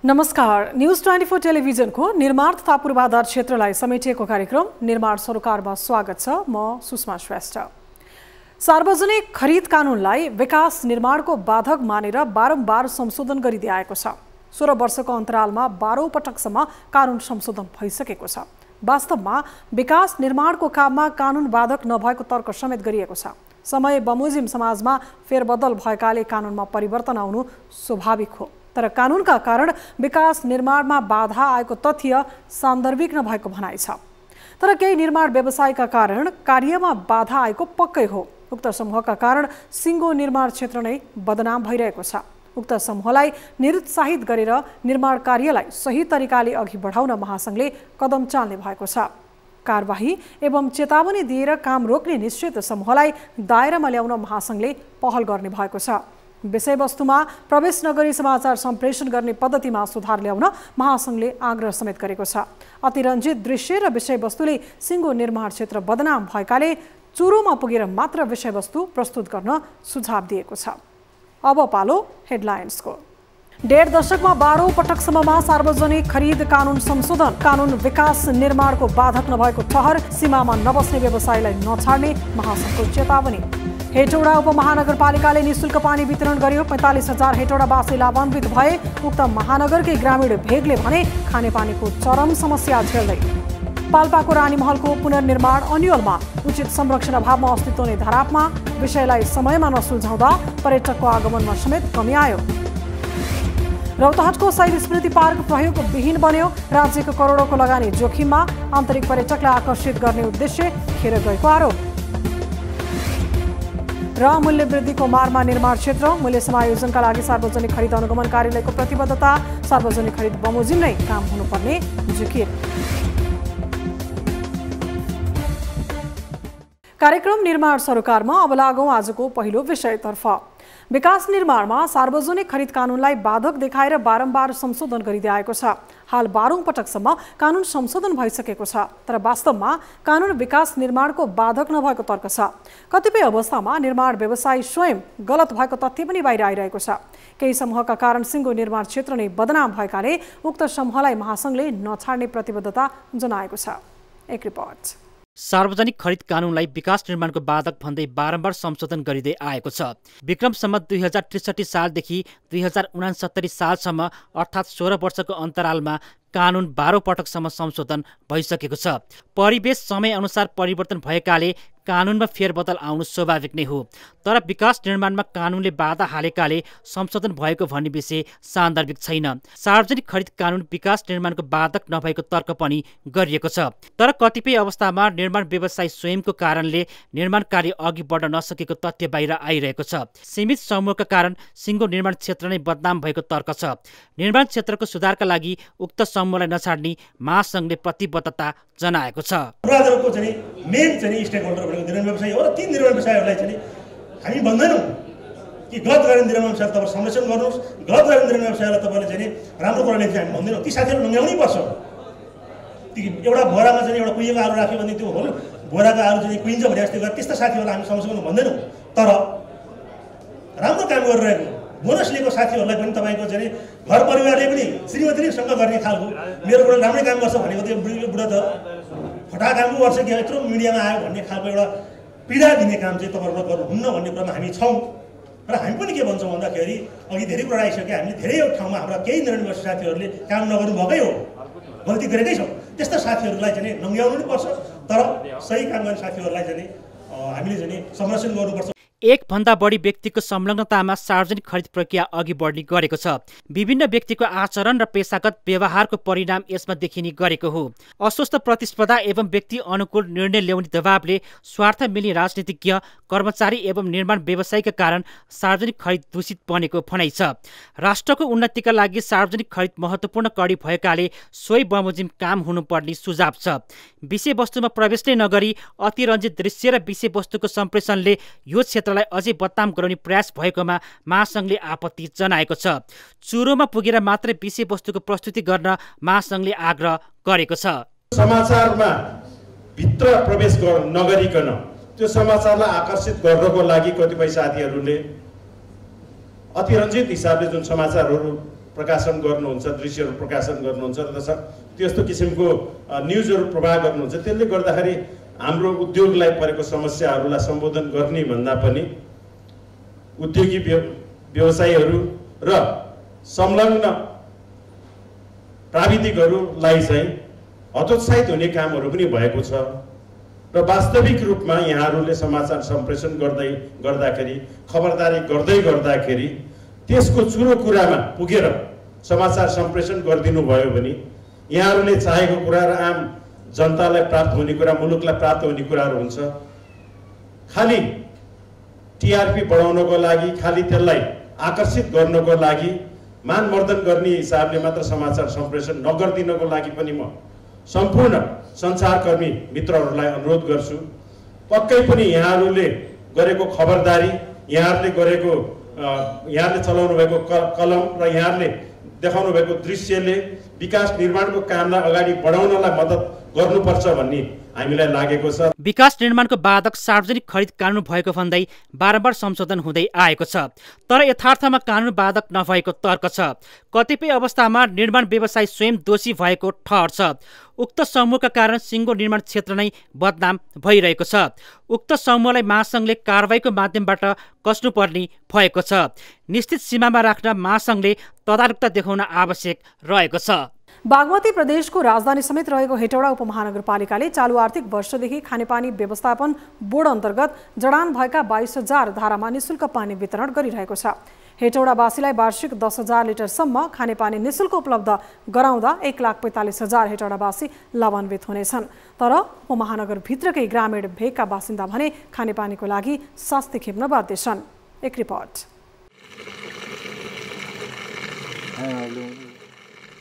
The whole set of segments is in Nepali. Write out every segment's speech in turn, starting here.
नमस्कार, न्यूज 24 टेलिभिजनको निर्माण तथा पूर्वाधार क्षेत्रलाई समेटिएको कार्यक्रम निर्माण सरोकारमा स्वागत छ। म सुषमा श्रेष्ठ। सार्वजनिक खरिद कानुनलाई विकास निर्माणको बाधक मानेर बारम्बार संशोधन गरिँदै आएको छ। 16 वर्षको अन्तरालमा 12औं पटकसम्म कानुन संशोधन भइसकेको छ। वास्तवमा विकास निर्माणको काममा कानुन बाधक नभएको तर्क समेत गरिएको छ। समय बमोजिम समाजमा फेरबदल भएकाले कानुनमा परिवर्तन आउनु स्वाभाविक हो, तर कानुनका कारण विकास निर्माणमा बाधा आएको तथ्य सान्दर्भिक नभएको भनाइ छ। तर केही निर्माण व्यवसायका कारण कार्यमा बाधा आएको पक्कै हो। उक्त समूहका कारण सिङ्गो निर्माण क्षेत्र नै बदनाम भइरहेको छ। उक्त समूहलाई निरुत्साहित गरेर निर्माण कार्यलाई सही तरिकाले अघि बढाउन महासंघले कदम चाल्ने भएको छ। कारबाही एवं चेतावनी दिएर काम रोक्ने निश्चित समूहलाई दायरामा ल्याउन महासंघले पहल गर्ने भएको छ। विषयवस्तुमा प्रवेश नगरी समाचार सम्प्रेषण गर्ने पद्धतिमा सुधार ल्याउन महासंघले आग्रह समेत गरेको छ। अतिरञ्जित दृश्य र विषयवस्तुले सिङ्गो निर्माण क्षेत्र बदनाम भएकाले चुरोमा पुगेर मात्र विषयवस्तु प्रस्तुत गर्न सुझाव दिएको छ। अब पालो हेडलाइन्सको। 1.5 दशकमा 12औं पटकसम्ममा सार्वजनिक खरिद कानुन संशोधन, कानुन विकास निर्माणको बाधक नभएको ठहर, सीमामा नबस्ने व्यवसायलाई नछाड्ने महासंघको चेतावनी। हेटौडा उपमहानगरपालिकाले निःशुल्क पानी वितरण गर्यो। 45,000 हेटौडावासी लाभान्वित भए। उक्त महानगरकै ग्रामीण भेगले भने खानेपानीको चरम समस्या झेल्दै। पाल्पाको रानीमहलको पुनर्निर्माण अन्यलमा उचित संरक्षण अभावमा अस्तित्व नै धरापमा। विषयलाई समयमा नसुल्झाउँदा पर्यटकको आगमनमा समेत कमी आयो। रौतहटको शहीद स्मृति पार्क प्रयोगविहीन बन्यो। राज्यको करोडौंको लगानी जोखिममा। आन्तरिक पर्यटकलाई आकर्षित गर्ने उद्देश्य खेर गएको आरोप। र मूल्य वृद्धिको मारमा निर्माण क्षेत्र, मूल्य समायोजनका लागि सार्वजनिक खरिद अनुगमन कार्यालयको प्रतिबद्धता। सार्वजनिक खरिद बमोजिम नै काम हुनुपर्ने जिकिर। कार्यक्रम निर्माण सरोकारमा अब लागौं आजको पहिलो विषयतर्फ। विकास निर्माणमा सार्वजनिक खरिद कानुनलाई बाधक देखाएर बारम्बार संशोधन गरिँदै आएको छ। हाल 12औं पटकसम्म कानुन संशोधन भइसकेको छ, तर वास्तवमा कानुन विकास निर्माणको बाधक नभएको तर्क छ। कतिपय अवस्थामा निर्माण व्यवसाय स्वयं गलत भएको तथ्य पनि बाहिर आइरहेको छ। केही समूहका कारण सिङ्गो निर्माण क्षेत्र नै बदनाम भएकाले उक्त समूहलाई महासंघले नछाड्ने प्रतिबद्धता जनाएको छ। एक रिपोर्ट। सार्वजनिक खरिद कानुनलाई विकास निर्माणको बाधक भन्दै बारम्बार संशोधन गरिँदै आएको छ। विक्रम सम्मत 2063 सालदेखि 2069 सालसम्म अर्थात् 16 वर्षको अन्तरालमा कानुन 12औं पटकसम्म संशोधन भइसकेको छ। परिवेश समय अनुसार परिवर्तन भएकाले कानुनमा फेरबदल आउनु स्वाभाविक नै हो, तर विकास निर्माणमा कानुनले बाधा हालेकाले संशोधन भएको भन्ने विषय सान्दर्भिक छैन। सार्वजनिक खरिद कानुन विकास निर्माणको बाधक नभएको तर्क पनि गरिएको छ, तर कतिपय अवस्थामा निर्माण व्यवसाय स्वयंको कारणले निर्माण कार्य अघि बढ्न नसकेको तथ्य बाहिर आइरहेको छ। सीमित समूहका कारण सिङ्गो निर्माण क्षेत्र नै बदनाम भएको तर्क छ। निर्माण क्षेत्रको सुधारका लागि उक्त समूहलाई नछाड्ने महासंघले प्रतिबद्धता जनाएको छ। पूर्वाधारको चाहिँ मेन चाहिँ स्टेक होल्डर भनेको निर्माण व्यवसाय हो र ती निर्माण व्यवसायहरूलाई चाहिँ हामी भन्दैनौँ कि गलत गरेर निर्माण व्यवसाय तपाईँ संरक्षण गर्नुहोस्, गलत गरेर निर्माण व्यवसायलाई तपाईँले चाहिँ राम्रो कुराले चाहिँ हामी भन्दैनौँ। ती साथीहरू ढुङ्ग्याउनै पर्छ। ती एउटा बोरामा चाहिँ एउटा कुहिएको आलु राख्यो भने त्यो होल बोराको आलु चाहिँ कुहिन्छ भने जस्तै गरेर त्यस्ता साथीहरूलाई हामी संरक्षण गर्नु भन्दैनौँ। तर राम्रो काम गरिरहेको बोनस लिएको साथीहरूलाई पनि तपाईँको चाहिँ घर परिवारले पनि श्रीमतीले सँग गर्ने खालको मेरो बुढा राम्रै काम गर्छ भनेको त्यो बुढा त फटा काम गर्छ कि यत्रो मिडियामा आयो भन्ने खालको एउटा पीडा दिने काम चाहिँ तपाईँहरूले गर्नुहुन्न भन्ने कुरामा हामी छौँ। र हामी पनि के भन्छौँ भन्दाखेरि अघि धेरै कुरा आइसक्यो। हामीले धेरै ठाउँमा हाम्रा केही निर्णय साथीहरूले काम नगर्नु भएकै हो, गल्ती गरेकै छौँ। त्यस्ता साथीहरूलाई चाहिँ नङ्ग्याउनु नै पर्छ, तर सही काम गर्ने साथीहरूलाई चाहिँ हामीले चाहिँ संरक्षण गर्नुपर्छ। एक भन्दा बढी व्यक्तिको संलग्नतामा सार्वजनिक खरिद प्रक्रिया अघि बढ्ने गरेको छ। विभिन्न व्यक्तिको आचरण र पेशागत व्यवहारको परिणाम यसमा देखिने गरेको हो। अस्वस्थ प्रतिस्पर्धा एवं व्यक्ति अनुकूल निर्णय ल्याउने दबावले स्वार्थ मिल्ने राजनीतिज्ञ, कर्मचारी एवं निर्माण व्यवसायका कारण सार्वजनिक खरिद दूषित बनेको भनाइ छ। राष्ट्रको उन्नतिका लागि सार्वजनिक खरिद महत्त्वपूर्ण कडी भएकाले सोही बमोजिम काम हुनुपर्ने सुझाव छ। विषयवस्तुमा प्रवेश नै नगरी अतिरञ्जित दृश्य र विषयवस्तुको सम्प्रेषणले यो क्षेत्रलाई अझै बदनाम गराउने प्रयास भएकोमा महासंघले आपत्ति जनाएको छ। चुरोमा पुगेर मात्रै विषयवस्तुको प्रस्तुति गर्न महासंघले आग्रह गरेको छ। समाचारमा भित्र प्रवेश नगरिकन त्यो समाचारलाई आकर्षित गर्नको लागि कतिपय साथीहरूले अतिरञ्जित हिसाबले जुन समाचारहरू प्रकाशन गर्नुहुन्छ, दृश्यहरू प्रकाशन गर्नुहुन्छ र त्यस्तो किसिमको न्युजहरू प्रवाह गर्नुहुन्छ। त्यसले गर्दाखेरि हाम्रो उद्योगलाई परेको समस्याहरूलाई सम्बोधन गर्ने भन्दा पनि उद्योगी व्यवसायीहरू र संलग्न प्राविधिकहरूलाई चाहिँ हतोत्साहित हुने कामहरू पनि भएको छ र वास्तविक रूपमा यहाँहरूले समाचार सम्प्रेषण गर्दाखेरि खबरदारी गर्दाखेरि त्यसको चुरो कुरामा पुगेर समाचार सम्प्रेषण गरिदिनु भयो भने यहाँहरूले चाहेको कुरा र आम जनतालाई प्राप्त हुने कुरा, मुलुकलाई प्राप्त हुने कुराहरू हुन्छ। खालि टिआरपी बढाउनको लागि, खालि त्यसलाई आकर्षित गर्नको लागि, मानमर्दन गर्ने हिसाबले मात्र समाचार सम्प्रेषण नगरिदिनको लागि पनि म सम्पूर्ण सञ्चारकर्मी मित्रहरूलाई अनुरोध गर्छु, पक्कै पनि यहाँहरूले गरेको खबरदारी, यहाँहरूले चलाउनु भएको कलम र यहाँहरूले देखाउनु भएको दृश्यले विकास निर्माणको कामलाई अगाडि बढाउनलाई मद्दत गर्नुपर्छ भन्ने हामीलाई लागेको छ। विकास निर्माणको बाधक सार्वजनिक खरिद कानुन भएको भन्दै बारम्बार संशोधन हुँदै आएको छ, तर यथार्थमा कानुन बाधक नभएको तर्क छ। कतिपय अवस्थामा निर्माण व्यवसायी स्वयं दोषी भएको ठहर छ। उक्त समूहका कारण सिङ्गो निर्माण क्षेत्र नै बदनाम भइरहेको छ। उक्त समूहलाई महासङ्घले कारबाहीको माध्यमबाट कस्नुपर्ने भएको छ। निश्चित सीमामा राख्न महासङ्घले तदारुकता देखाउन आवश्यक रहेको छ। बागमती प्रदेशको राजधानी समेत रहेको हेटौडा उपमहानगरपालिकाले चालु आर्थिक वर्षदेखि खानेपानी व्यवस्थापन बोर्ड अन्तर्गत जडान भएका 22,000 धारामा निशुल्क पानी वितरण गरिरहेको छ। हेटौडावासीलाई वार्षिक 10,000 लिटरसम्म खानेपानी निशुल्क उपलब्ध गराउँदा 1,45,000 हेटौडावासी लाभान्वित हुनेछन्। तर उपमहानगरभित्रकै ग्रामीण भेगका बासिन्दा भने खानेपानीको लागि शास्ति खेप्न बाध्य छन्। एक रिपोर्ट।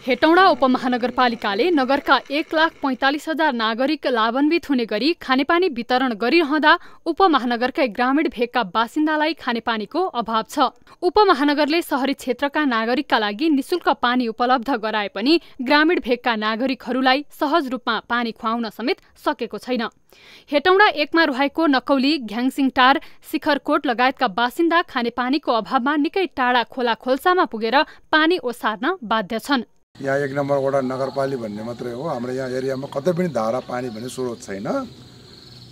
हेटौडा उपमहानगरपालिकाले नगरका 1,45,000 नागरिक लाभान्वित हुने गरी खानेपानी वितरण गरिरहँदा उपमहानगरकै ग्रामीण भेगका बासिन्दालाई खानेपानीको अभाव छ। उपमहानगरले शहरी क्षेत्रका नागरिकका लागि निशुल्क पानी उपलब्ध गराए पनि ग्रामीण भेगका नागरिकहरूलाई सहज रूपमा पानी खुवाउन समेत सकेको छैन। हेटौडा 1 मा रहेको नकौली, घ्याङसिङटार, शिखरकोट लगायतका बासिन्दा खानेपानीको अभावमा निकै टाढा खोला खोल्सामा पुगेर पानी ओसार्न बाध्य छन्। यहाँ 1 नम्बर वडा नगरपालिका भन्ने मात्रै हो। हाम्रो यहाँ एरियामा कतै पनि धारा पानी भन्ने स्रोत छैन।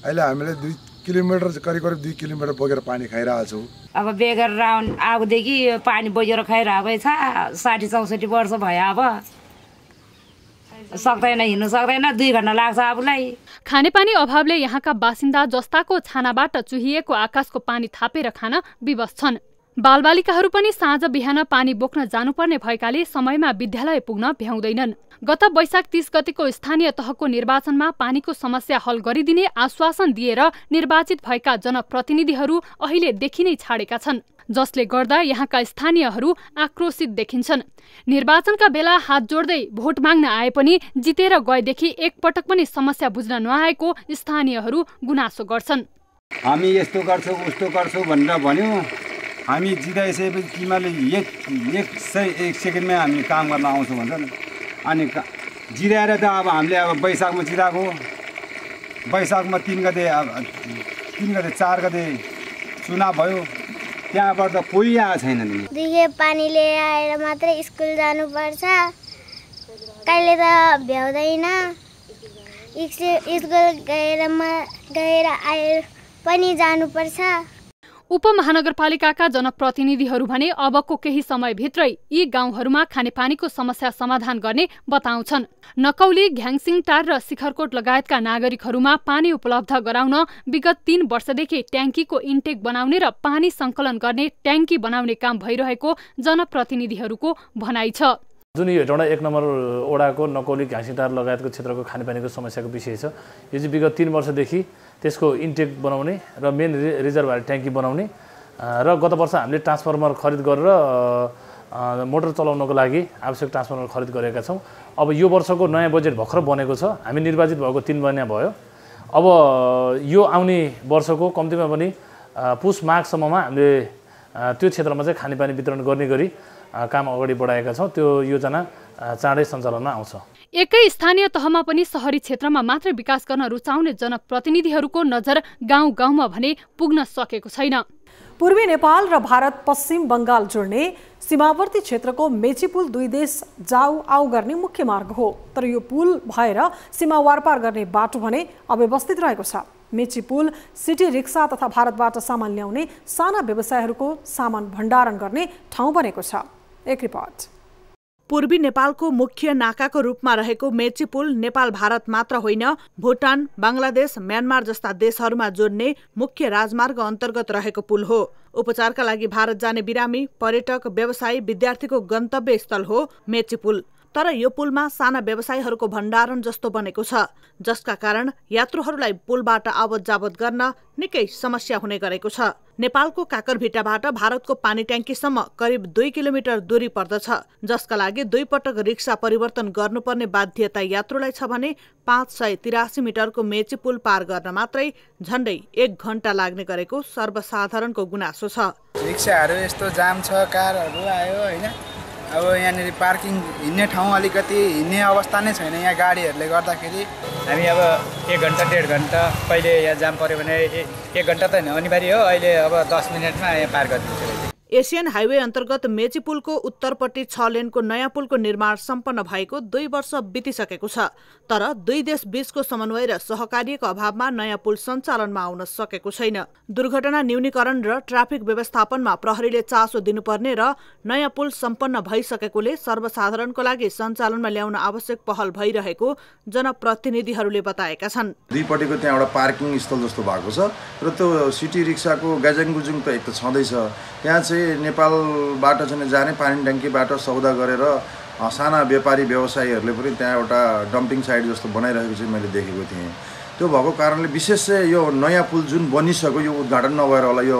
अहिले हामीले 2 किलोमिटर करिब 2 किलोमिटर बोकेर पानी खाइरहेछौँ। अब बेगर राउन्ड आउँदेखि पानी बोकेर खाइरहेको छ। 60-64 वर्ष भयो, अब सक्दैन, हिँड्नु सक्दैन, 2 घण्टा लाग्छ आफूलाई। खानेपानी अभावले यहाँका बासिन्दा जस्ताको छानाबाट चुहिएको आकाशको पानी थापेर खान विवश छन्। बालबालिकाहरू पनि साँझ बिहान पानी बोक्न जानुपर्ने भएकाले समयमा विद्यालय पुग्न भ्याउँदैनन्। गत वैशाख 30 गतेको स्थानीय तहको निर्वाचनमा पानीको समस्या हल गरिदिने आश्वासन दिएर निर्वाचित भएका जनप्रतिनिधिहरू अहिले देखि नै छाडेका छन्, जसले गर्दा यहाँका स्थानीयहरू आक्रोशित देखिन्छन्। निर्वाचनका बेला हात जोड्दै भोट माग्न आए पनि जितेर गएदेखि एकपटक पनि समस्या बुझ्न नआएको स्थानीयहरू गुनासो गर्छन्। हामी यस्तो गर्छौँ उस्तो गर्छौँ भनेर भन्यो, हामी जिताइसकेपछि तिमीले एक सेकेन्डमै हामी काम गर्न आउँछौँ भन्छन्। अनि जिराएर त अब हामीले अब वैशाखमा जिराएको, वैशाखमा 3 गते 4 गते चुनाव भयो, त्यहाँबाट त कोही आएको छैन। दुई पानी लिएर आएर मात्रै स्कुल जानुपर्छ, कहिले त भ्याउँदैन। स्कुल गएर आएर पनि जानुपर्छ। उपमहानगरपालिकाका जनप्रतिनिधिहरू भने अबको केही समयभित्रै यी गाउँहरूमा खानेपानीको समस्या समाधान गर्ने बताउँछन्। नकौली, घ्याङसिङटार र शिखरकोट लगायतका नागरिकहरूमा पानी उपलब्ध गराउन विगत 3 वर्षदेखि ट्याङ्कीको इन्टेक बनाउने र पानी सङ्कलन गर्ने ट्याङ्की बनाउने काम भइरहेको जनप्रतिनिधिहरूको भनाइ छ। जुन यो हेटौडा 1 नम्बर वडाको नकौली, घ्याङसिङटार लगायतको क्षेत्रको खानेपानीको समस्याको विषय छ। यो चाहिँ विगत 3 वर्षदेखि त्यसको इन्टेक बनाउने र मेन रिजर्भर ट्याङ्की बनाउने र गत वर्ष हामीले ट्रान्सफर्मर खरिद गरेर मोटर चलाउनको लागि आवश्यक ट्रान्सफर्मर खरिद गरेका छौँ। अब यो वर्षको नयाँ बजेट भर्खर बनेको छ। हामी निर्वाचित भएको 3 महिना भयो। अब यो आउने वर्षको कम्तीमा पनि पुस माघसम्ममा हामीले त्यो क्षेत्रमा चाहिँ खानेपानी वितरण गर्ने गरी काम अगाडि बढाएका छौँ। त्यो योजना चाँडै सञ्चालनमा आउँछ। एकै स्थानीय तहमा पनि शहरी क्षेत्रमा मात्र विकास गर्न रुचाउने जनप्रतिनिधिहरूको नजर गाउँ गाउँमा भने पुग्न सकेको छैन। पूर्वी नेपाल र भारत पश्चिम बङ्गाल जोड्ने सीमावर्ती क्षेत्रको मेची पुल दुई देश जाऊ आऊ गर्ने मुख्य मार्ग हो। तर यो पुल भएर सीमा वारपार गर्ने बाटो भने अव्यवस्थित रहेको छ। मेची पुल सिटी रिक्सा तथा भारतबाट सामान ल्याउने साना व्यवसायहरूको सामान भण्डारण गर्ने ठाउँ बनेको छ। एक रिपोर्ट। पूर्वी नेपालको मुख्य नाकाको रूपमा रहेको मेची पुल नेपाल भारत मात्र होइन, भुटान, बङ्गलादेश, म्यानमार जस्ता देशहरूमा जोड्ने मुख्य राजमार्ग अन्तर्गत रहेको पुल हो। उपचारका लागि भारत जाने बिरामी, पर्यटक, व्यवसायी, विद्यार्थीको गन्तव्य स्थल हो मेची पुल। तर यो पुलमा साना व्यवसायीहरूको भण्डारण जस्तो बनेको छ, जसका कारण यात्रुहरूलाई पुलबाट आवत जावत गर्न निकै समस्या हुने गरेको छ। नेपालको काकरभिट्टाबाट भारतको पानी ट्याङ्कीसम्म करिब 2 किलोमिटर दूरी पर्दछ, जसका लागि 2 पटक रिक्सा परिवर्तन गर्नुपर्ने बाध्यता यात्रुलाई छ भने 583 मिटरको मेची पुल पार गर्न मात्रै झण्डै 1 घण्टा लाग्ने गरेको सर्वसाधारणको गुनासो छ। रिक्साहरू यस्तो जाम छ, कारहरू आयो हैन, अब यहाँनिर पार्किङ हिँड्ने ठाउँ अलिकति हिँड्ने अवस्था नै छैन यहाँ गाडीहरूले गर्दाखेरि। हामी अब 1 घण्टा 1.5 घण्टा, पहिले यहाँ जाम पऱ्यो भने 1 घण्टा त अनिवार्य हो, अहिले अब 10 मिनटमा यहाँ पार गरिदिन्छ। एसियन हाइवे अन्तर्गत मेची पुलको उत्तरपट्टि 6 लेनको नयाँ पुलको निर्माण सम्पन्न भएको 2 वर्ष बितिसकेको छ। तर 2 देश बीचको समन्वय र सहकार्यको अभावमा नयाँ पुल सञ्चालनमा आउन सकेको छैन। दुर्घटना न्यूनीकरण र ट्राफिक व्यवस्थापनमा प्रहरीले चासो दिनुपर्ने र नयाँ पुल सम्पन्न भइसकेकोले सर्वसाधारणको लागि सञ्चालनमा ल्याउन आवश्यक पहल भइरहेको जनप्रतिनिधिहरूले बताएका छन्। दुईपट्टिको त्यहाँ एउटा पार्किङ स्थल जस्तो भएको छ र त्यो सिटी रिक्साको गाजाङगुजुङ त एक त छँदैछ। त्यहाँ चाहिँ नेपालबाट चाहिँ जाने पानी ट्याङ्कीबाट सौदा गरेर साना व्यापारी व्यवसायीहरूले पनि त्यहाँ एउटा डम्पिङ साइट जस्तो बनाइरहेको चाहिँ मैले देखेको थिएँ। त्यो भएको कारणले विशेष चाहिँ यो नयाँ पुल जुन बनिसक्यो यो उद्घाटन नभएर होला, यो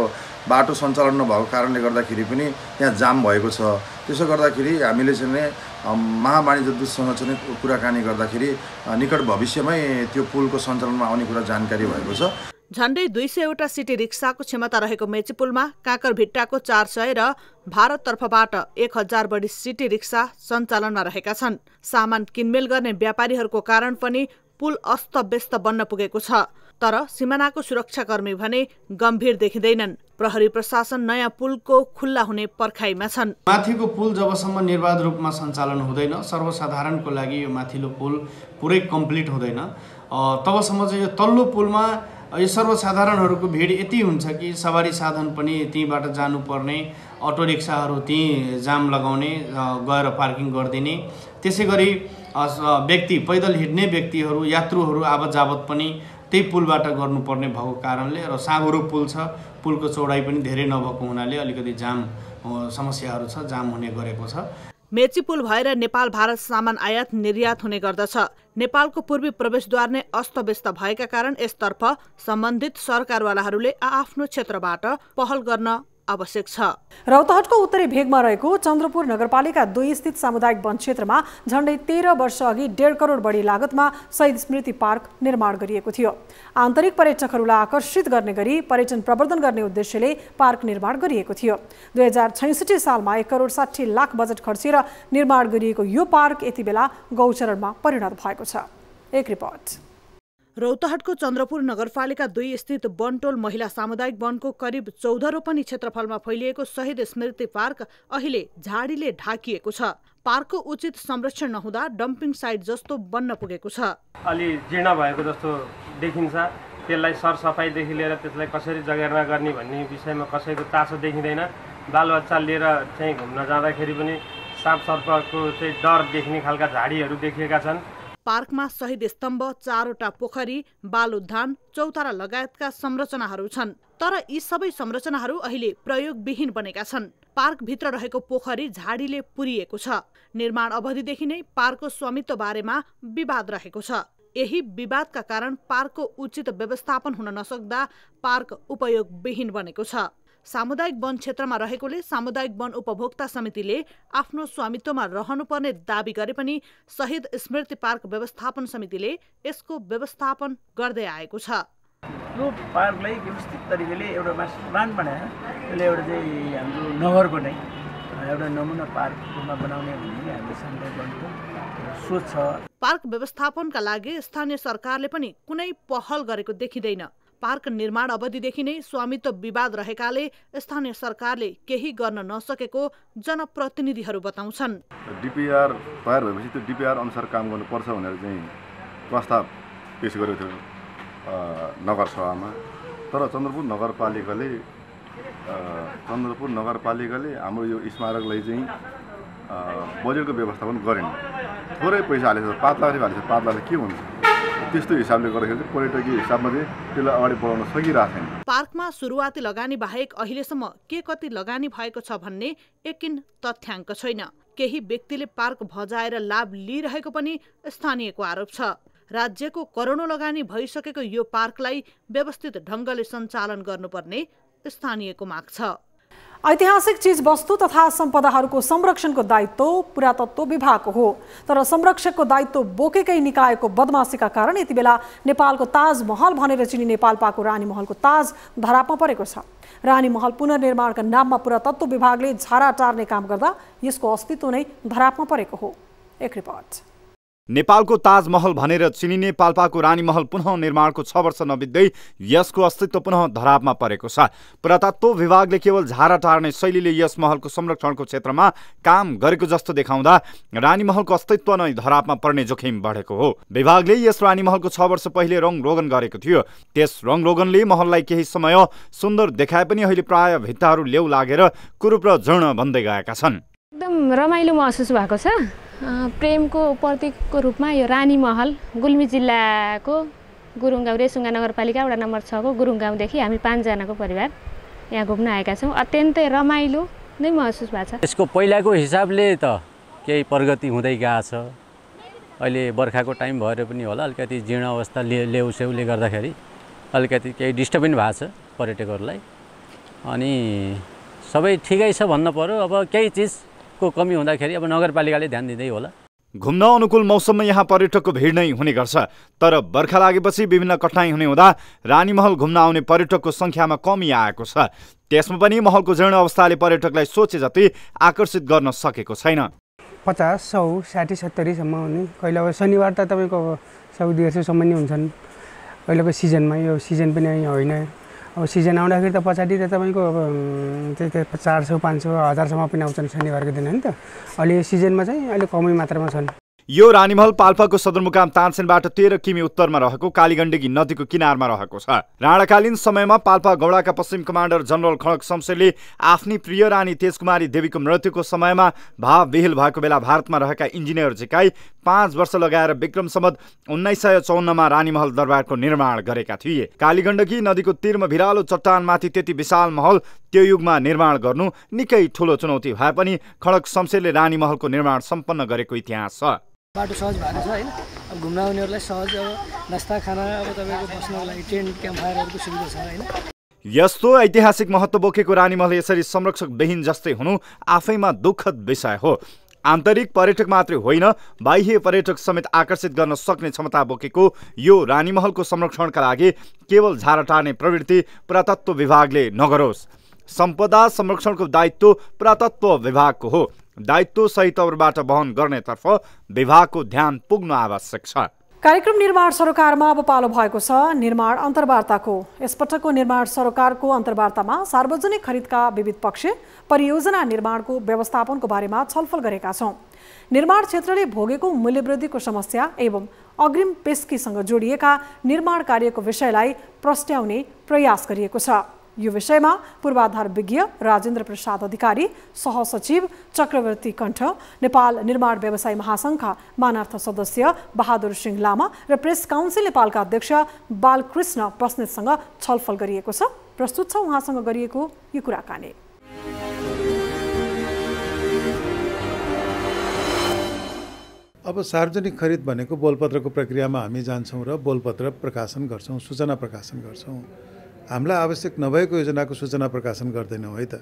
बाटो सञ्चालन नभएको कारणले गर्दाखेरि पनि त्यहाँ जाम भएको छ। त्यसो गर्दाखेरि हामीले चाहिँ महावाणिज्य दूतसँग चाहिँ कुराकानी गर्दाखेरि निकट भविष्यमै त्यो पुलको सञ्चालनमा आउने कुरा जानकारी भएको छ। झण्डै 200वटा सिटी रिक्साको क्षमता रहेको मेची पुलमा काकरभिट्टाको 400 र भारततर्फबाट 1000 बढी सिटी रिक्सा सञ्चालनमा रहेका छन्। सामान किनमेल गर्ने व्यापारीहरूको कारण पनि पुल अस्तव्यस्त बन्न पुगेको छ। तर सिमानाको सुरक्षाकर्मी भने गम्भीर देखिँदैनन्। प्रहरी प्रशासन नयाँ पुलको खुल्ला हुने पर्खाइमा छन्। माथिको पुल जबसम्म निर्बाध रूपमा सञ्चालन हुँदैन, सर्वसाधारणको लागि यो माथिल्लो पुल पुरै कम्प्लिट हुँदैन, तबसम्म चाहिँ यो तल्लो पुलमा यो सर्वसाधारणहरूको भिड यति हुन्छ कि सवारी साधन पनि त्यहीँबाट जानुपर्ने, अटो रिक्साहरू त्यहीँ जाम लगाउने, गएर पार्किङ गरिदिने, त्यसै गरी व्यक्ति पैदल हिँड्ने व्यक्तिहरू, यात्रुहरू आवत जावत पनि त्यही पुलबाट गर्नुपर्ने भएको कारणले र साँघुरो पुल छ, पुलको चौडाइ पनि धेरै नभएको हुनाले अलिकति जाम समस्याहरू छ, जाम हुने गरेको छ। मेची पुल भएर नेपाल भारत सामान आयात निर्यात हुने गर्दछ। नेपालको पूर्वी प्रवेशद्वार नै अस्तव्यस्त भएका कारण यसतर्फ सम्बन्धित सरकारवालाहरूले आफ्नो क्षेत्रबाट पहल गर्न आवश्यक छ। रौतहटको उत्तरी भेगमा रहेको चन्द्रपुर नगरपालिका 2 स्थित सामुदायिक वन क्षेत्रमा झण्डै 13 वर्ष अघि 1.5 करोड बढी लागतमा शहीद स्मृति पार्क निर्माण गरिएको थियो। आन्तरिक पर्यटकहरूलाई आकर्षित गर्ने गरी पर्यटन प्रवर्धन गर्ने उद्देश्यले पार्क निर्माण गरिएको थियो। 2066 सालमा 1 करोड 60 लाख बजेट खर्चेर निर्माण गरिएको यो पार्क यति बेला गौचरणमा परिणत भएको छ। एक रिपोर्ट। रौतहटको चन्द्रपुर नगरपालिका 2 स्थित बनटोल महिला सामुदायिक वनको करिब 14 रोपनी क्षेत्रफलमा फैलिएको शहीद स्मृति पार्क अहिले झाडीले ढाकिएको छ। पार्कको उचित संरक्षण नहुँदा डम्पिङ साइट जस्तो बन्न पुगेको छ। अलि जीर्ण भएको जस्तो देखिन्छ। त्यसलाई सरसफाइदेखि लिएर त्यसलाई कसरी जगेर्ना गर्ने भन्ने विषयमा कसैको चासो देखिँदैन। बालबच्चा लिएर चाहिँ घुम्न जाँदाखेरि पनि साँप सर्पको चाहिँ डर देख्ने खालका झाडीहरू देखिएका छन्। पार्कमा शहीद स्तम्भ, 4वटा पोखरी, बाल उद्यान, चौतारा लगायतका संरचनाहरू छन्। तर यी सबै संरचनाहरू अहिले प्रयोगविहीन बनेका छन्। पार्कभित्र रहेको पोखरी झाडीले पुरिएको छ। निर्माण अवधिदेखि नै पार्कको स्वामित्व बारेमा विवाद रहेको छ। यही विवादका कारण पार्कको उचित व्यवस्थापन हुन नसक्दा पार्क उपयोगविहीन बनेको छ। सामुदायिक वन क्षेत्रमा रहेकोले सामुदायिक वन उपभोक्ता समितिले आफ्नो स्वामित्वमा रहनुपर्ने दाबी गरे पनि शहीद स्मृति पार्क व्यवस्थापन समितिले यसको व्यवस्थापन गर्दै आएको छ। यो पार्कलाई व्यवस्थित तरिकाले एउटा मास्टर प्लान बनाएर त्यसले एउटा चाहिँ हाम्रो नगरको नै एउटा नमुना पार्क रूपमा बनाउने भन्ने हाम्रो सामुदायिक वनको सोच छ। पार्क व्यवस्थापनका लागि स्थानीय सरकारले पनि कुनै पहल गरेको देखिँदैन। पार्क निर्माण अवधिदेखि नै स्वामित्व विवाद रहेकाले स्थानीय सरकारले केही गर्न नसकेको जनप्रतिनिधिहरू बताउँछन्। डिपिआर तयार भएपछि त्यो डिपिआर अनुसार काम गर्नुपर्छ भनेर चाहिँ प्रस्ताव पेश गरेको थियो नगरसभामा। तर चन्द्रपुर नगरपालिकाले हाम्रो यो स्मारकलाई चाहिँ बजेटको व्यवस्थापन गरेन। थोरै पैसा हालेछ, 5 लाख हालेछ, 5 लाख के हुन्छ, त्यस्तो हिसाबले गर्दाखेरि चाहिँ पर्यटकीय हिसाबमा चाहिँ त्यसलाई अगाडि बढाउन सकिरहेको छैन। पार्कमा सुरुवाती लगानी बाहेक अहिलेसम्म के कति लगानी भएको छ भन्ने एकिन तथ्याङ्क छैन। केही व्यक्तिले पार्क भजाएर लाभ लिइरहेको पनि स्थानीयको आरोप छ। राज्यको करोडौं लगानी भइसकेको यो पार्कलाई व्यवस्थित ढङ्गले सञ्चालन गर्नुपर्ने स्थानीयको माग छ। ऐतिहासिक चीज वस्तु तथा सम्पदाहरूको संरक्षणको दायित्व पुरातत्व विभागको हो, तर संरक्षकको दायित्व बोकेकै निकायको बदमासीका कारण यति बेला नेपालको ताजमहल भनेर चिनिने पाल्पाको रानी महलको ताज धरापमा परेको छ। रानी महल पुनर्निर्माणका नाममा पुरातत्व विभागले झारा टार्ने काम गर्दा यसको अस्तित्व नै धरापमा परेको हो। एक रिपोर्ट। नेपालको ताजमहल भनेर चिनिने पाल्पाको रानी महल पुनः निर्माणको 6 वर्ष नबित्दै यसको अस्तित्व पुनः धरापमा परेको छ। पुरातत्व विभागले केवल झारा टार्ने शैलीले यस महलको संरक्षणको क्षेत्रमा काम गरेको जस्तो देखाउँदा रानी महलको अस्तित्व नै धरापमा पर्ने जोखिम बढेको हो। विभागले यस रानी महलको 6 वर्ष पहिले रङरोगन गरेको थियो। त्यस रङरोगनले महललाई केही समय सुन्दर देखाए पनि अहिले प्राय भित्ताहरू लेउ लागेर कुरूप र जीर्ण बन्दै गएका छन्। एकदम रमाइलो महसुस भएको छ। प्रेमको प्रतीकको रूपमा यो रानी महल गुल्मी जिल्लाको गुरुङ गाउँ रेसुङ्गा नगरपालिका वडा नम्बर 6 को गुरुङ गाउँदेखि हामी 5 जनाको परिवार यहाँ घुम्न आएका छौँ। अत्यन्तै रमाइलो नै महसुस भएको छ। यसको पहिलाको हिसाबले त केही प्रगति हुँदै गएको छ। अहिले बर्खाको टाइम भएर पनि होला अलिकति जीर्ण अवस्था लेउसेउले गर्दाखेरि अलिकति केही डिस्टर्ब पनि भएको छ पर्यटकहरूलाई। अनि सबै ठिकै छ भन्न पर्यो। अब केही चिजको कमी हुँदाखेरि अब नगरपालिकाले ध्यान दिँदै होला। घुम्न अनुकूल मौसममा यहाँ पर्यटकको भिड नै हुने गर्छ, तर बर्खा लागेपछि विभिन्न कठिनाइ हुने हुँदा रानी महल घुम्न आउने पर्यटकको संख्यामा कमी आएको छ। त्यसमा पनि महलको जीर्ण अवस्थाले पर्यटकलाई सोचे जति आकर्षित गर्न सकेको छैन। 50, 100, 60, 70 सम्म हुने। कहिले अब शनिबार त तपाईँको 100-150 सम्म नै हुन्छन् कहिलेको सिजनमा। यो सिजन पनि होइन। अब सिजन आउँदाखेरि त पछाडि त तपाईँको अब त्यही 400, 500, 1000सम्म पनि आउँछन् शनिबारको दिन होइन त। अहिले सिजनमा चाहिँ अहिले कमै मात्रामा छन्। यो रानीमहल पाल्पाको सदरमुकाम तानसेनबाट 13 किमी उत्तरमा रहेको कालीगण्डकी नदीको किनारमा रहेको छ। राणाकालीन समयमा पाल्पा गौडाका पश्चिम कमान्डर जनरल खड्ग शमशेरले आफ्नी प्रिय रानी तेजकुमारी देवीको मृत्युको समयमा भाव विहिल भएको बेला भारतमा रहेका इन्जिनियर झिकाई 5 वर्ष लगाएर विक्रम सम्वत 1954मा रानीमहल दरबारको निर्माण गरेका थिए। कालीगण्डकी नदीको तीरमा भिरालो चट्टानमाथि त्यति विशाल महल त्यो युगमा निर्माण गर्नु निकै ठुलो चुनौती भए पनि खड्ग शमशेरले रानीमहलको निर्माण सम्पन्न गरेको इतिहास छ। बाटो सहज भएको छ होइन। अब घुम्न आउनेहरूलाई सहज अब नास्ता खाना अब तपाईँको बस्नको लागि टेन्ट क्याम्प फायरहरूको सुविधा छ होइन। यस्तो ऐतिहासिक महत्त्व बोकेको रानीमहल यसरी संरक्षक विहीन जस्तै हुनु आफैमा दुःखद विषय हो। आन्तरिक पर्यटक मात्रै होइन, बाह्य पर्यटक समेत आकर्षित गर्न सक्ने क्षमता बोकेको यो रानीमहलको संरक्षणका लागि केवल झारा टार्ने प्रवृत्ति पुरातत्व विभागले नगरोस्। सम्पदा संरक्षणको दायित्व पुरातत्व विभागको हो। दायित्व सही तौरबाट वहन गर्नेतर्फ विभागको ध्यान पुग्न आवश्यक छ। कार्यक्रम निर्माण सरोकारमा अब पालो भएको छ निर्माण अन्तर्वार्ताको। यसपटकको निर्माण सरोकारको अन्तर्वार्तामा सार्वजनिक खरिदका विविध पक्ष परियोजना निर्माणको व्यवस्थापनको बारेमा छलफल गरेका छौँ। निर्माण क्षेत्रले भोगेको मूल्यवृद्धिको समस्या एवं अग्रिम पेस्कीसँग जोडिएका निर्माण कार्यको विषयलाई प्रस्ट्याउने प्रयास गरिएको छ। यो विषयमा पूर्वाधार विज्ञ राजेन्द्र प्रसाद अधिकारी, सहसचिव चक्रवर्ती कण्ठ, नेपाल निर्माण व्यवसाय महासङ्घका मानार्थ सदस्य बहादुर सिंह लामा र प्रेस काउन्सिल नेपालका अध्यक्ष बालकृष्ण बस्नेतसँग छलफल गरिएको छ। प्रस्तुत छ उहाँसँग गरिएको यो कुराकानी। अब सार्वजनिक खरिद भनेको बोलपत्रको प्रक्रियामा हामी जान्छौँ र बोलपत्र प्रकाशन गर्छौँ, सूचना प्रकाशन गर्छौँ। हामीलाई आवश्यक नभएको योजनाको सूचना प्रकाशन गर्दैनौँ है त।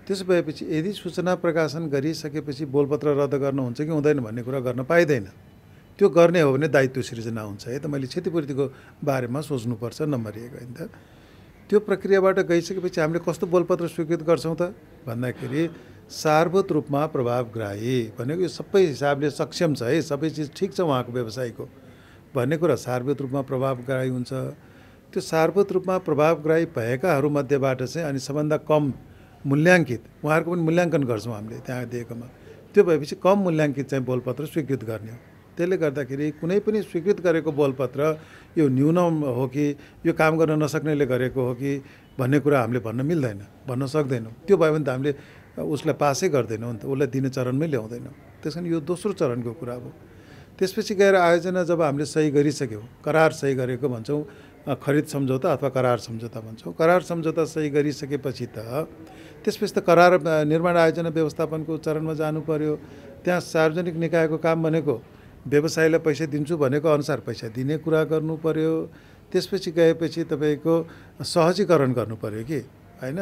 त्यसो भएपछि यदि सूचना प्रकाशन गरिसकेपछि बोलपत्र रद्द गर्नुहुन्छ कि हुँदैन भन्ने कुरा गर्न पाइँदैन। त्यो गर्ने हो भने दायित्व सृजना हुन्छ है त। मैले क्षतिपूर्तिको बारेमा सोच्नुपर्छ नम्बर 1 होइन त। त्यो प्रक्रियाबाट गइसकेपछि हामीले कस्तो बोलपत्र स्वीकृत गर्छौँ त भन्दाखेरि सार्वभौत रूपमा प्रभावग्राही भनेको यो सबै हिसाबले सक्षम छ है, सबै चिज ठिक छ उहाँको व्यवसायको भन्ने कुरा सार्वभौत रूपमा प्रभावग्राही हुन्छ। त्यो सारभूत रूपमा प्रभावग्राही भएकाहरूमध्येबाट चाहिँ अनि सबभन्दा कम मूल्याङ्कित उहाँहरूको पनि मूल्याङ्कन गर्छौँ हामीले त्यहाँ दिएकोमा। त्यो भएपछि कम मूल्याङ्कित चाहिँ बोलपत्र स्वीकृत गर्ने हो। त्यसले गर्दाखेरि कुनै पनि स्वीकृत गरेको बोलपत्र यो न्यूनम हो कि यो काम गर्न नसक्नेले गरेको हो कि भन्ने कुरा हामीले भन्न मिल्दैन, भन्न सक्दैनौँ। त्यो भयो भने त हामीले उसलाई पासै गर्दैनौँ नि त, उसलाई दिने चरणमै ल्याउँदैनौँ। त्यस कारण यो दोस्रो चरणको कुरा हो। त्यसपछि गएर आयोजना जब हामीले सही गरिसक्यौँ, करार सही गरेको भन्छौँ, खरिद सम्झौता अथवा करार सम्झौता भन्छौँ। करार सम्झौता सही गरिसकेपछि त त्यसपछि त करार निर्माण आयोजना व्यवस्थापनको चरणमा जानु पर्यो। त्यहाँ सार्वजनिक निकायको काम भनेको व्यवसायलाई पैसा दिन्छु भनेको अनुसार पैसा दिने कुरा गर्नु पर्यो। त्यसपछि गएपछि तपाईँको सहजीकरण गर्नु पर्यो कि होइन।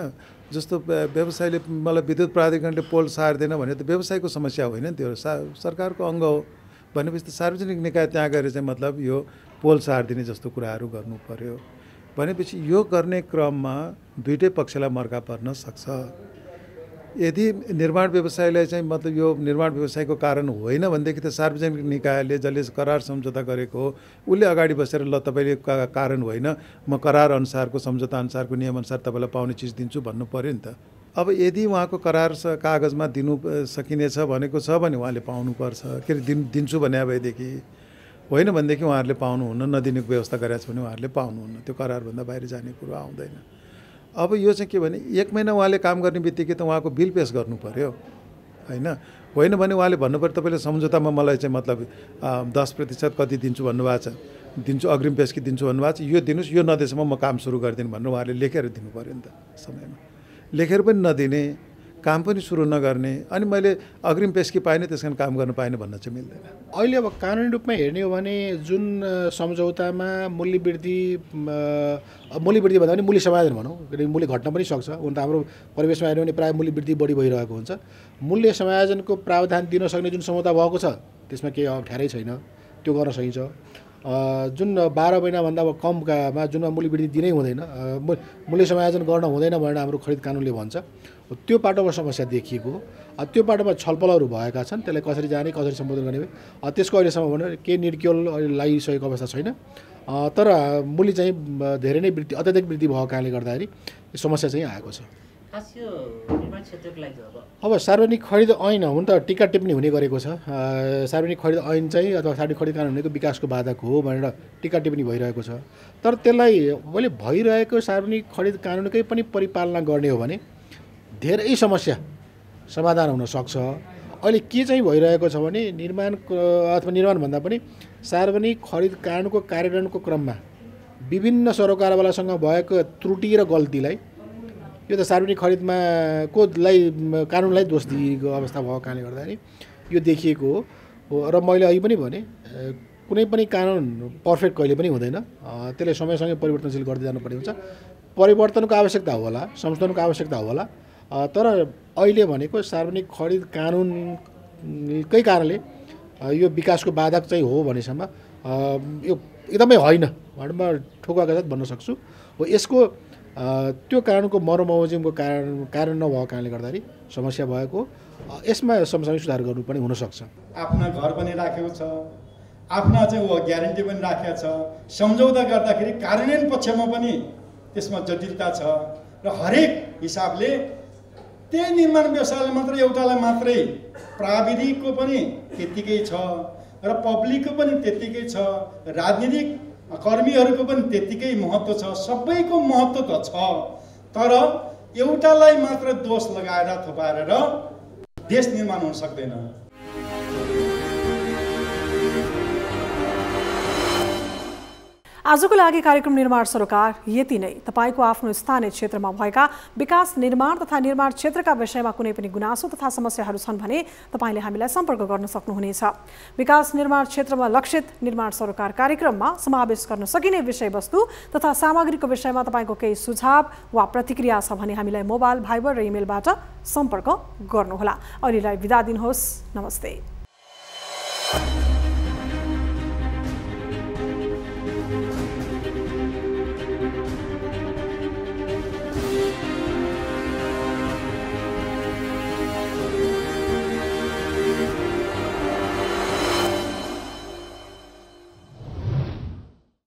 जस्तो व्यवसायले मलाई विद्युत प्राधिकरणले पोल सार्दैन भने त व्यवसायको समस्या होइन, त्यो सरकारको अङ्ग हो भनेपछि त सार्वजनिक निकाय त्यहाँ गएर चाहिँ मतलब यो पोल सारिदिने जस्तो कुराहरू गर्नु पर्यो। भनेपछि यो गर्ने क्रममा दुईटै पक्षलाई मर्का पर्न सक्छ। यदि निर्माण व्यवसायलाई चाहिँ मतलब यो निर्माण व्यवसायको कारण होइन भनेदेखि त सार्वजनिक निकायले जसले करार सम्झौता गरेको हो उसले अगाडि बसेर ल तपाईँले कारण होइन म करार अनुसारको सम्झौता अनुसारको नियमअनुसार तपाईँलाई पाउने चिज दिन्छु भन्नु पऱ्यो नि त। अब यदि उहाँको करार कागजमा दिनु सकिनेछ भनेको छ भने उहाँले पाउनुपर्छ। के अरे दिन्छु भने भएदेखि, होइन भनेदेखि उहाँहरूले पाउनुहुन्न, नदिनेको व्यवस्था गरेको छ भने उहाँहरूले पाउनुहुन्न। त्यो करारभन्दा बाहिर जाने कुरो आउँदैन। अब यो चाहिँ के भने 1 महिना उहाँले काम गर्ने बित्तिकै त उहाँको बिल पेस गर्नु पर्यो होइन। होइन भने उहाँले भन्नु पर्यो तपाईँले सम्झौतामा मलाई चाहिँ मतलब 10% कति दिन्छु भन्नुभएको छ, दिन्छु अग्रिम पेस कि दिन्छु भन्नुभएको छ, यो दिनुहोस्, यो नदिएसम्म म काम सुरु गरिदिनु भनेर उहाँले लेखेर दिनु पऱ्यो नि त। समयमा लेखेर पनि नदिने, काम पनि सुरु नगर्ने, अनि मैले अग्रिम पेस कि पाइनँ त्यस कारण काम गर्न पाइनँ भन्न चाहिँ मिल्दैन। अहिले अब कानुनी रूपमा हेर्ने हो भने जुन सम्झौतामा मूल्यवृद्धि भन्दा पनि मूल्य समायोजन भनौँ, किनकि मूल्य घट्न पनि सक्छ। हुन त हाम्रो परिवेशमा हेर्ने भने प्रायः मूल्यवृद्धि बढी भइरहेको हुन्छ। मूल्य समायोजनको प्रावधान दिन सक्ने जुन सम्झौता भएको छ त्यसमा केही अप्ठ्यारै छैन, त्यो गर्न सकिन्छ। जुन 12 महिनाभन्दा अब कममा जुनमा मूल्यवृद्धि दिनै हुँदैन, मूल्य समायोजन गर्न हुँदैन भनेर हाम्रो खरिद कानुनले भन्छ। त्यो पाटोमा समस्या देखिएको, त्यो पाटोमा छलफलहरू भएका छन्। त्यसलाई कसरी जाने, कसरी सम्बोधन गर्ने, त्यसको अहिलेसम्म भने केही निर्क्युल लगाइसकेको अवस्था छैन। तर मूल्य चाहिँ धेरै नै अत्याधिक वृद्धि भएको कारणले गर्दाखेरि समस्या चाहिँ आएको छ। अब सार्वजनिक खरिद ऐन हुन त टिका टिप्पणी हुने गरेको छ। सार्वजनिक खरिद ऐन चाहिँ अथवा सार्वजनिक खरिद कानुन भनेको विकासको बाधक हो भनेर टिका टिप्पणी भइरहेको छ। तर त्यसलाई मैले भइरहेको सार्वजनिक खरिद कानुनकै पनि परिपालना गर्ने हो भने धेरै समस्या समाधान हुन सक्छ। अहिले के चाहिँ भइरहेको छ भने निर्माणभन्दा पनि सार्वजनिक खरिद कानुनको कार्यान्वयनको क्रममा विभिन्न सरोकारवालासँग भएको त्रुटि र गल्तीलाई यो त सार्वजनिक खरिदमा कानुनलाई दोष दिएको अवस्था भएको कारणले गर्दाखेरि यो देखिएको हो। र मैले अहिले पनि भने कुनै पनि कानुन पर्फेक्ट कहिले पनि हुँदैन, त्यसले समयसँगै परिवर्तनशील गर्दै जानुपर्ने हुन्छ। परिवर्तनको आवश्यकता होला, संशोधनको आवश्यकता होला, तर अहिले भनेको सार्वजनिक खरिद कानुनकै कारणले यो विकासको बाधक चाहिँ हो भनेसम्म यो एकदमै होइन भनेर म ठोकुवाका साथ भन्न सक्छु। हो यसको त्यो कारणको मर्ममोजिमको कारण नभएको कारणले गर्दाखेरि समस्या भएको, यसमा सँगसँगै सुधार गर्नुपर्ने हुनसक्छ। आफ्ना घर पनि राखेको छ, आफ्ना चाहिँ ग्यारेन्टी पनि राखेको छ। सम्झौता गर्दाखेरि कार्यान्वयन पक्षमा पनि त्यसमा जटिलता छ र हरेक हिसाबले त्यही निर्माण व्यवसायले मात्रै एउटालाई मात्रै प्राविधिकको पनि त्यत्तिकै छ र पब्लिकको पनि त्यत्तिकै छ, राजनीतिक कर्मीहरूको पनि त्यत्तिकै महत्त्व छ। सबैको महत्त्व त छ, तर एउटालाई मात्र दोष लगाएर थोपारेर देश निर्माण हुन सक्दैन। आजको लागि कार्यक्रम निर्माण सरोकार यति नै। तपाईको आफ्नो स्थानीय क्षेत्रमा भएका विकास निर्माण तथा निर्माण क्षेत्रका विषयमा कुनै पनि गुनासो तथा समस्याहरू छन् भने तपाईले हामीलाई सम्पर्क गर्न सक्नुहुनेछ। विकास निर्माण क्षेत्रमा लक्षित निर्माण सरोकार कार्यक्रममा समावेश गर्न सकिने विषयवस्तु तथा सामग्रीको विषयमा तपाईको केही सुझाव वा प्रतिक्रिया छ भने हामीलाई मोबाइल, भाइबर र इमेलबाट सम्पर्क गर्नुहोला। अहिलेलाई बिदा दिनुहोस्। नमस्ते।